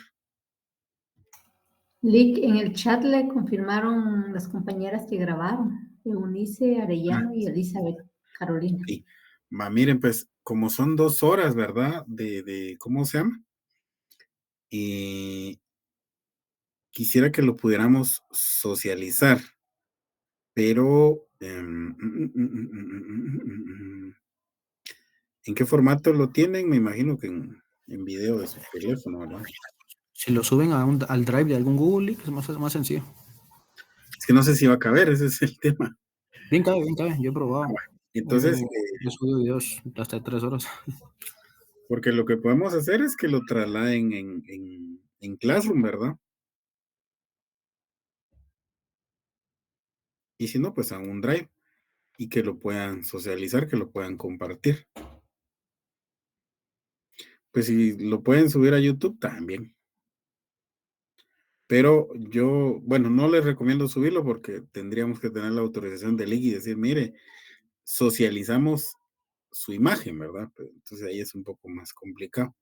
Speaker 9: Lick, en el chat le confirmaron las compañeras que grabaron, Eunice Arellano y Elizabeth Carolina.
Speaker 1: Sí. Miren, pues, como son 2 horas, ¿verdad? ¿Cómo se llama? Y quisiera que lo pudiéramos socializar, pero ¿en qué formato lo tienen? Me imagino que en video de su teléfono, ¿verdad?
Speaker 2: Si lo suben al drive de algún Google Link, es más sencillo.
Speaker 1: Es que no sé si va a caber, ese es el tema.
Speaker 2: Bien cabe, yo he probado.
Speaker 1: Entonces,
Speaker 2: he subido videos hasta 3 horas.
Speaker 1: porque lo que podemos hacer es que lo trasladen en Classroom, ¿verdad? Y si no, pues a un drive y que lo puedan socializar, que lo puedan compartir. Pues si lo pueden subir a YouTube, también. Pero yo, bueno, no les recomiendo subirlo porque tendríamos que tener la autorización del IC y decir, mire, socializamos su imagen, ¿verdad? Pues, entonces ahí es un poco más complicado.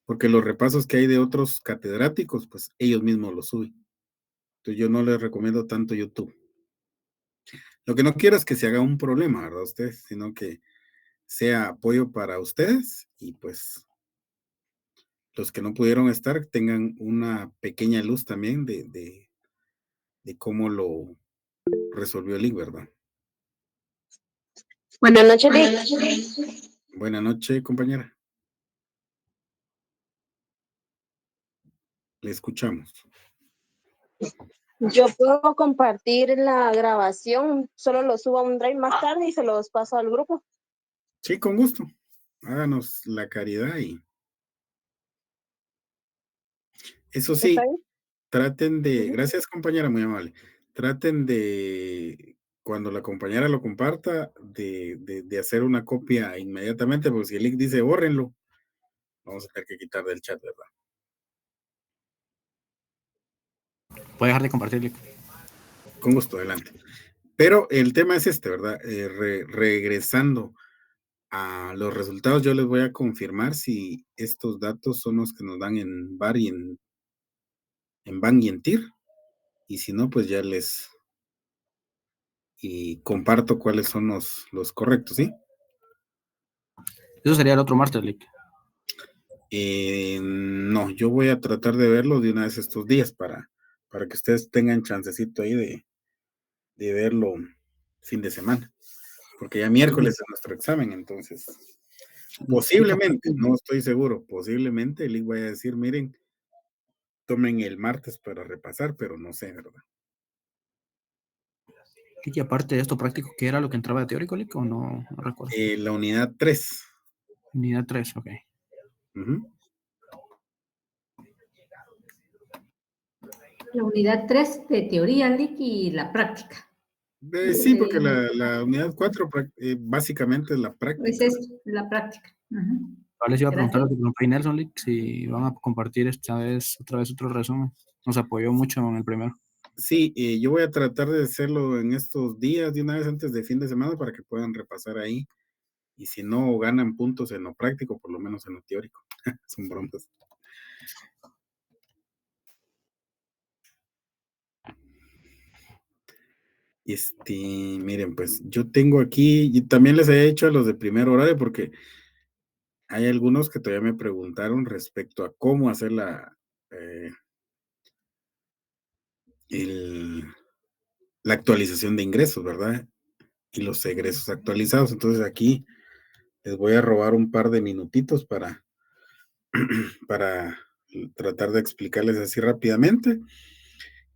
Speaker 1: Porque los repasos que hay de otros catedráticos, pues ellos mismos los suben. Entonces yo no les recomiendo tanto YouTube. Lo que no quiero es que se haga un problema, ¿verdad? Ustedes, sino que sea apoyo para ustedes y pues los que no pudieron estar tengan una pequeña luz también de cómo lo resolvió el IC, ¿verdad?
Speaker 5: Buenas noches, Lick.
Speaker 1: Buenas noches, compañera. Le escuchamos.
Speaker 5: Yo puedo compartir la grabación, solo lo subo a un drive más tarde y se los paso al grupo.
Speaker 1: Sí, con gusto. Háganos la caridad y eso sí,
Speaker 5: ¿Está bien?
Speaker 1: traten de, gracias compañera, muy amable, traten de, cuando la compañera lo comparta, de hacer una copia inmediatamente, porque si el link dice bórrenlo, vamos a tener que quitar del chat, ¿verdad?
Speaker 2: Puede dejar de compartir, Lick.
Speaker 1: Con gusto, adelante. Pero el tema es este, ¿verdad? Regresando a los resultados, yo les voy a confirmar si estos datos son los que nos dan en VAR y en BAN y en TIR, y si no, pues ya les comparto cuáles son los correctos, ¿sí?
Speaker 2: Eso sería el otro martes, Lick.
Speaker 1: No, yo voy a tratar de verlo de una vez estos días para que ustedes tengan chancecito ahí de verlo fin de semana, porque ya miércoles es nuestro examen, entonces posiblemente, no estoy seguro, posiblemente el IC vaya a decir, miren, tomen el martes para repasar, pero no sé, ¿verdad?
Speaker 2: Y aparte de esto práctico, ¿qué era lo que entraba de teórico, Lick? ¿O no recuerdo?
Speaker 1: La unidad 3.
Speaker 2: Unidad 3, ok.
Speaker 9: La unidad 3 de teoría, Lick, y la práctica.
Speaker 1: Sí, porque la unidad 4 básicamente es la práctica.
Speaker 9: Pues es la práctica.
Speaker 2: Les iba a preguntar lo
Speaker 9: Gracias.
Speaker 2: que preguntó Nelson, Lick, si van a compartir esta vez otra vez otro resumen. Nos apoyó mucho en el primero.
Speaker 1: Sí, yo voy a tratar de hacerlo en estos días, de una vez antes de fin de semana, para que puedan repasar ahí. Y si no ganan puntos en lo práctico, por lo menos en lo teórico. Son bromas. Miren, pues yo tengo aquí, y también les he hecho a los de primer horario, porque hay algunos que todavía me preguntaron respecto a cómo hacer la actualización de ingresos, ¿verdad? Y los egresos actualizados. Entonces aquí les voy a robar un par de minutitos para tratar de explicarles así rápidamente.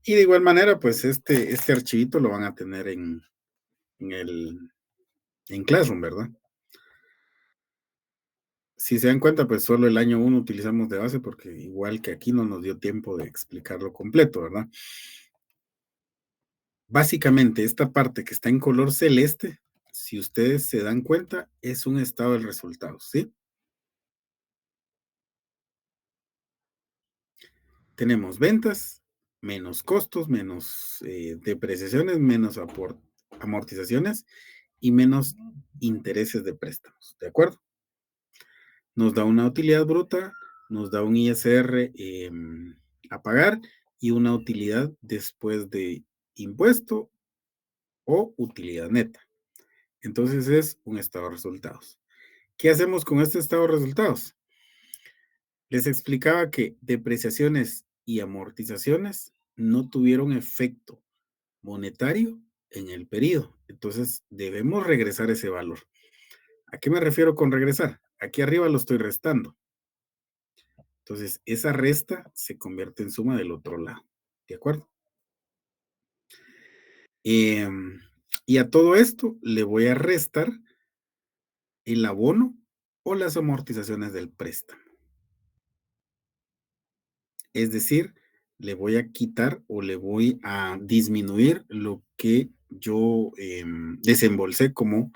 Speaker 1: Y de igual manera, pues este archivito lo van a tener en Classroom, ¿verdad? Si se dan cuenta, pues solo el año 1 utilizamos de base, porque igual que aquí no nos dio tiempo de explicarlo completo, ¿verdad? Básicamente, esta parte que está en color celeste, si ustedes se dan cuenta, es un estado de resultados, ¿sí? Tenemos ventas, menos costos, menos depreciaciones, menos amortizaciones y menos intereses de préstamos, ¿de acuerdo? Nos da una utilidad bruta, nos da un ISR a pagar y una utilidad después de impuesto o utilidad neta. Entonces es un estado de resultados. ¿Qué hacemos con este estado de resultados? Les explicaba que depreciaciones y amortizaciones no tuvieron efecto monetario en el periodo. Entonces debemos regresar ese valor. ¿A qué me refiero con regresar? Aquí arriba lo estoy restando. Entonces esa resta se convierte en suma del otro lado. ¿De acuerdo? Y a todo esto le voy a restar el abono o las amortizaciones del préstamo. Es decir, le voy a quitar o le voy a disminuir lo que yo desembolsé como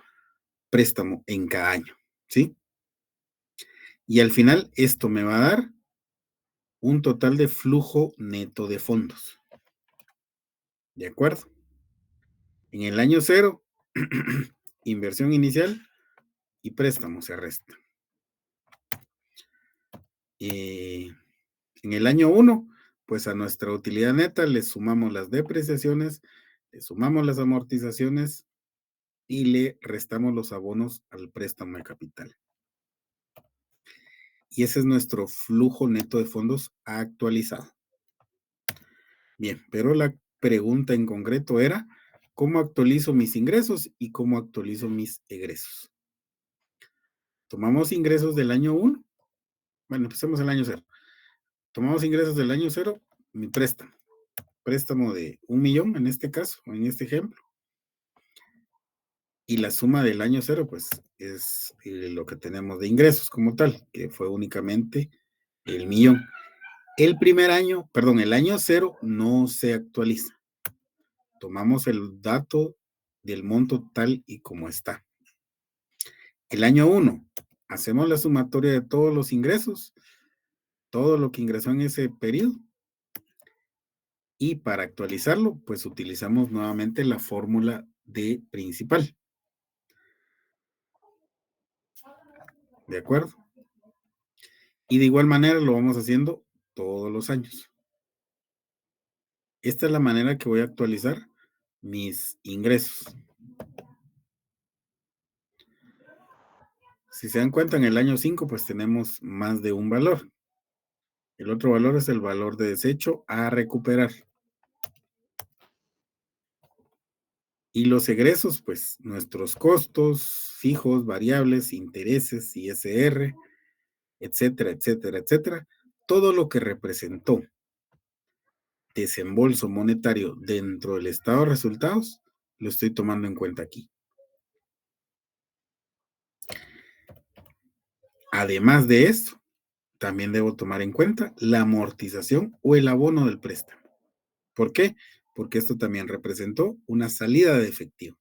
Speaker 1: préstamo en cada año, ¿sí? Y al final esto me va a dar un total de flujo neto de fondos. ¿De acuerdo? En el año 0, inversión inicial y préstamo se resta. En el año 1, pues a nuestra utilidad neta le sumamos las depreciaciones, le sumamos las amortizaciones y le restamos los abonos al préstamo de capital. Y ese es nuestro flujo neto de fondos actualizado. Bien, pero la pregunta en concreto era, ¿cómo actualizo mis ingresos y cómo actualizo mis egresos? Tomamos ingresos del año 1. Bueno, empecemos el año 0. Tomamos ingresos del año 0, mi préstamo de 1 millón en este caso, en este ejemplo. Y la suma del año 0, pues, es lo que tenemos de ingresos como tal, que fue únicamente el millón. El año 0 no se actualiza. Tomamos el dato del monto tal y como está. El año 1, hacemos la sumatoria de todos los ingresos, todo lo que ingresó en ese periodo. Y para actualizarlo, pues utilizamos nuevamente la fórmula de principal. ¿De acuerdo? Y de igual manera lo vamos haciendo todos los años. Esta es la manera que voy a actualizar mis ingresos. Si se dan cuenta, en el año 5, pues tenemos más de un valor. El otro valor es el valor de desecho a recuperar. Y los egresos, pues nuestros costos fijos, variables, intereses, ISR, etcétera, etcétera, etcétera. Todo lo que representó desembolso monetario dentro del estado de resultados, lo estoy tomando en cuenta aquí. Además de esto, también debo tomar en cuenta la amortización o el abono del préstamo. ¿Por qué? Porque esto también representó una salida de efectivo.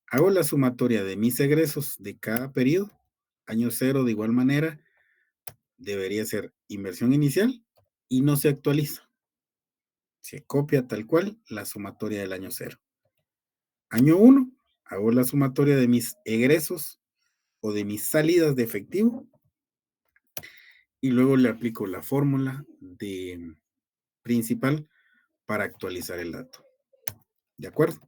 Speaker 1: Hago la sumatoria de mis egresos de cada periodo año 0 de igual manera debería ser inversión inicial y no se actualiza. Se copia tal cual la sumatoria del año 0. Año 1, hago la sumatoria de mis egresos o de mis salidas de efectivo y luego le aplico la fórmula de principal para actualizar el dato. ¿De acuerdo?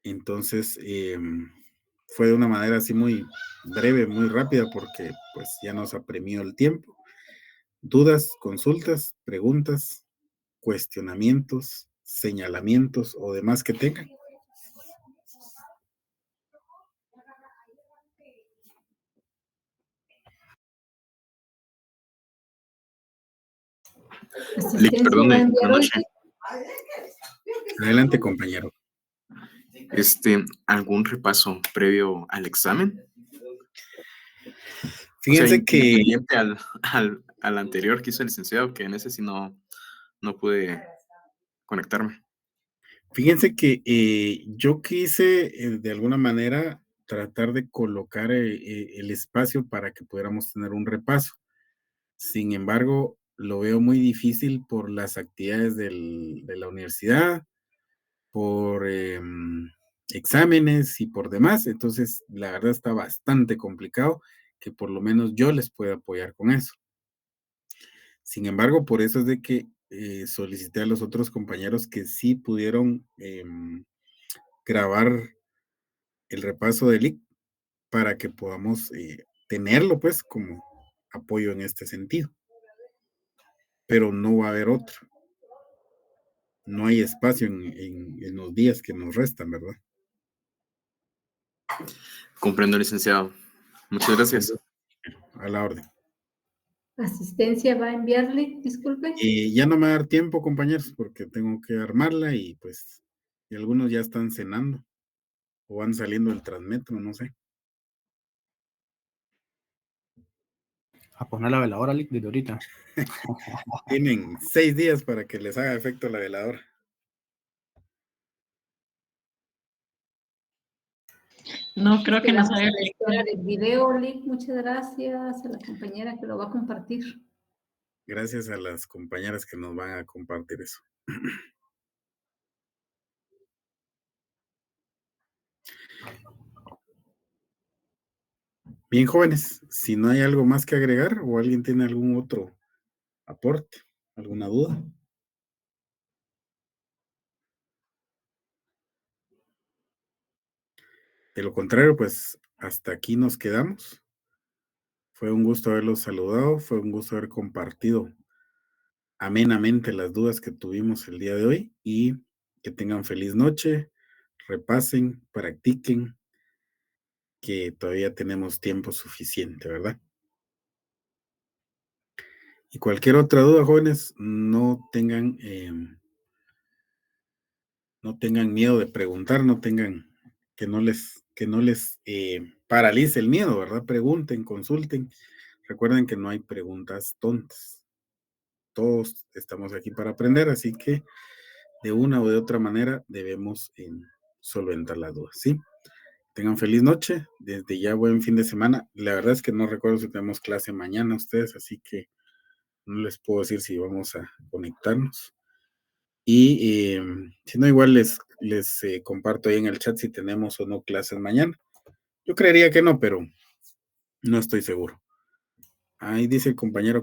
Speaker 1: Entonces, fue de una manera así muy breve, muy rápida, porque pues ya nos apremió el tiempo. Dudas, consultas, preguntas, cuestionamientos, señalamientos o demás que tengan.
Speaker 8: Lick, perdone, buenas noches.
Speaker 1: Adelante, compañero.
Speaker 8: ¿Algún repaso previo al examen?
Speaker 1: Fíjense que
Speaker 8: independiente al anterior que hizo el licenciado, que en ese sí no pude conectarme.
Speaker 1: Fíjense que yo quise de alguna manera tratar de colocar el espacio para que pudiéramos tener un repaso. Sin embargo, lo veo muy difícil por las actividades de la universidad, por exámenes y por demás. Entonces, la verdad está bastante complicado que por lo menos yo les pueda apoyar con eso. Sin embargo, por eso es de que solicité a los otros compañeros que sí pudieron grabar el repaso del IC para que podamos tenerlo pues como apoyo en este sentido. Pero no va a haber otro. No hay espacio en los días que nos restan, ¿verdad?
Speaker 8: Comprendo, licenciado. Muchas gracias.
Speaker 1: A la orden.
Speaker 9: ¿Asistencia va a enviarle? Disculpe.
Speaker 1: Ya no me va a dar tiempo, compañeros, porque tengo que armarla y pues y algunos ya están cenando o van saliendo del Transmetro, no sé.
Speaker 2: A poner la veladora, Lick, desde ahorita.
Speaker 1: Tienen 6 días para que les haga efecto la veladora.
Speaker 3: No creo que nos
Speaker 9: Quedamos
Speaker 3: haya
Speaker 9: a la espera del video, Lick. Muchas gracias a la compañera que lo va a compartir.
Speaker 1: Gracias a las compañeras que nos van a compartir eso. Bien, jóvenes, si no hay algo más que agregar o alguien tiene algún otro aporte, alguna duda. De lo contrario, pues hasta aquí nos quedamos. Fue un gusto haberlos saludado, fue un gusto haber compartido amenamente las dudas que tuvimos el día de hoy y que tengan feliz noche, repasen, practiquen, que todavía tenemos tiempo suficiente, ¿verdad? Y cualquier otra duda, jóvenes, no tengan miedo de preguntar, no tengan que no les paralice el miedo, ¿verdad? Pregunten, consulten. Recuerden que no hay preguntas tontas. Todos estamos aquí para aprender, así que de una o de otra manera debemos solventar las dudas, ¿sí? Tengan feliz noche, desde ya buen fin de semana. La verdad es que no recuerdo si tenemos clase mañana ustedes, así que no les puedo decir si vamos a conectarnos. Y si no, igual les comparto ahí en el chat si tenemos o no clases mañana. Yo creería que no, pero no estoy seguro. Ahí dice el compañero